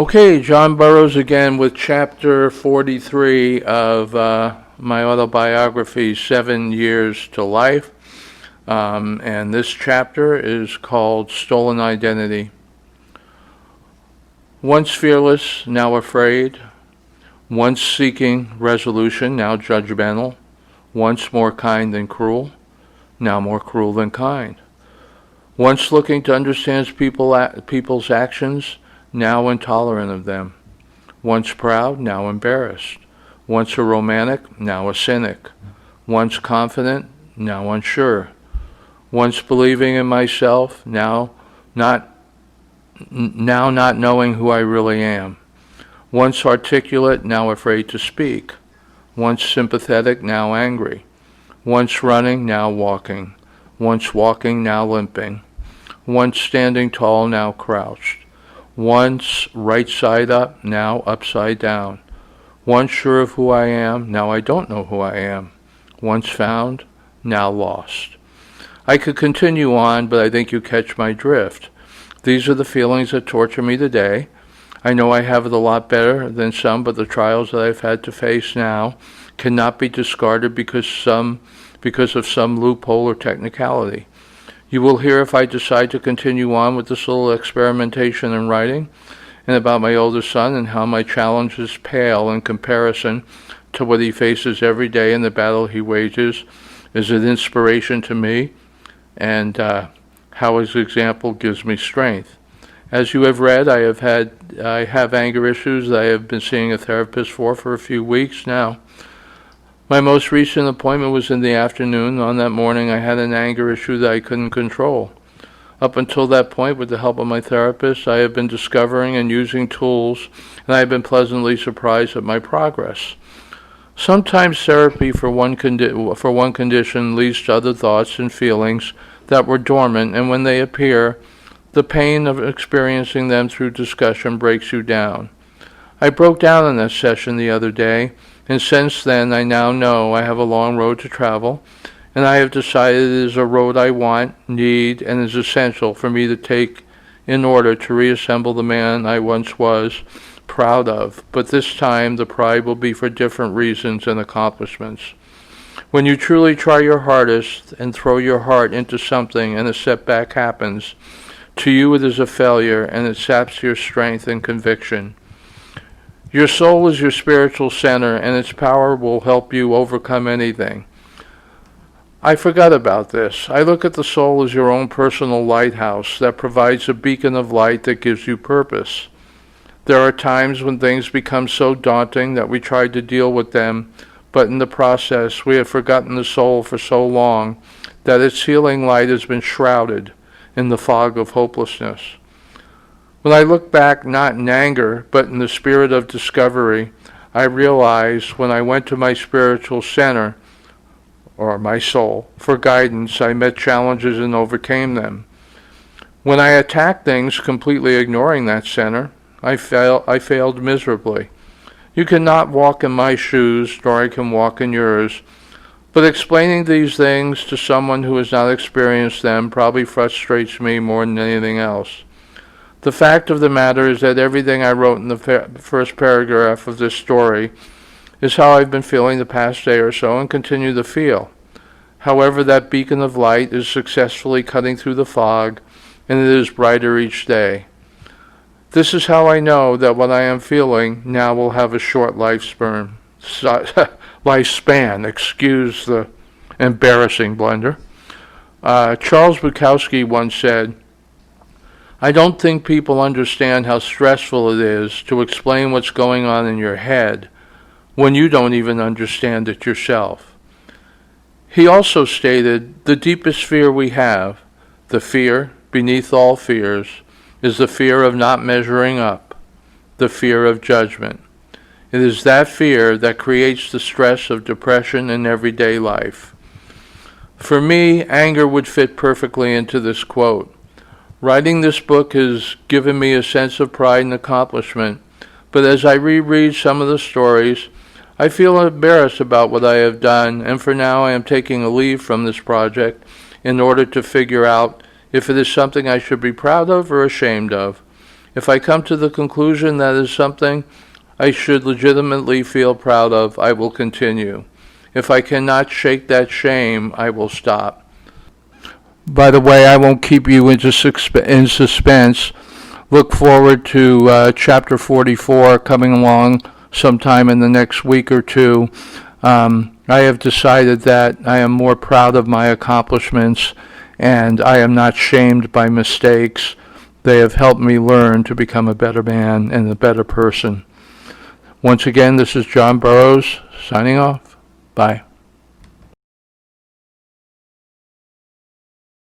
Okay, John Burroughs again with chapter 43 of my autobiography, 7 Years to Life. And this chapter is called Stolen Identity. Once fearless, now afraid. Once seeking resolution, now judgmental. Once more kind than cruel, now more cruel than kind. Once looking to understand people's actions, now intolerant of them. Once proud, now embarrassed. Once a romantic, now a cynic. Once confident, now unsure. Once believing in myself, now not knowing who I really am. Once articulate, now afraid to speak. Once sympathetic, now angry. Once running, now walking. Once walking, now limping. Once standing tall, now crouched. Once right side up, now upside down. Once sure of who I am, now I don't know who I am. Once found, now lost. I could continue on, but I think you catch my drift. These are the feelings that torture me today. I know I have it a lot better than some, but the trials that I've had to face now cannot be discarded because of some loophole or technicality. You will hear if I decide to continue on with this little experimentation in writing, and about my older son and how my challenges pale in comparison to what he faces every day in the battle he wages is an inspiration to me, and how his example gives me strength. As you have read, I have anger issues that I have been seeing a therapist for a few weeks now. My most recent appointment was in the afternoon. On that morning, I had an anger issue that I couldn't control. Up until that point, with the help of my therapist, I have been discovering and using tools, and I have been pleasantly surprised at my progress. Sometimes therapy for one condition leads to other thoughts and feelings that were dormant, and when they appear, the pain of experiencing them through discussion breaks you down. I broke down in that session the other day, and since then I now know I have a long road to travel, and I have decided it is a road I want, need, and is essential for me to take in order to reassemble the man I once was proud of. But this time the pride will be for different reasons and accomplishments. When you truly try your hardest and throw your heart into something and a setback happens, to you it is a failure and it saps your strength and conviction. Your soul is your spiritual center, and its power will help you overcome anything. I forgot about this. I look at the soul as your own personal lighthouse that provides a beacon of light that gives you purpose. There are times when things become so daunting that we try to deal with them, but in the process we have forgotten the soul for so long that its healing light has been shrouded in the fog of hopelessness. When I look back, not in anger, but in the spirit of discovery, I realize when I went to my spiritual center, or my soul, for guidance, I met challenges and overcame them. When I attacked things, completely ignoring that center, I failed miserably. You cannot walk in my shoes, nor I can walk in yours, but explaining these things to someone who has not experienced them probably frustrates me more than anything else. The fact of the matter is that everything I wrote in the first paragraph of this story is how I've been feeling the past day or so and continue to feel. However, that beacon of light is successfully cutting through the fog, and it is brighter each day. This is how I know that what I am feeling now will have a short lifespan. Excuse the embarrassing blunder. Charles Bukowski once said, I don't think people understand how stressful it is to explain what's going on in your head when you don't even understand it yourself. He also stated, the deepest fear we have, the fear beneath all fears, is the fear of not measuring up, the fear of judgment. It is that fear that creates the stress of depression in everyday life. For me, anger would fit perfectly into this quote. Writing this book has given me a sense of pride and accomplishment, but as I reread some of the stories, I feel embarrassed about what I have done, and for now I am taking a leave from this project in order to figure out if it is something I should be proud of or ashamed of. If I come to the conclusion that is something I should legitimately feel proud of, I will continue. If I cannot shake that shame, I will stop. By the way, I won't keep you in suspense. Look forward to chapter 44 coming along sometime in the next week or two. I have decided that I am more proud of my accomplishments, and I am not shamed by mistakes. They have helped me learn to become a better man and a better person. Once again, this is John Burroughs signing off. Bye.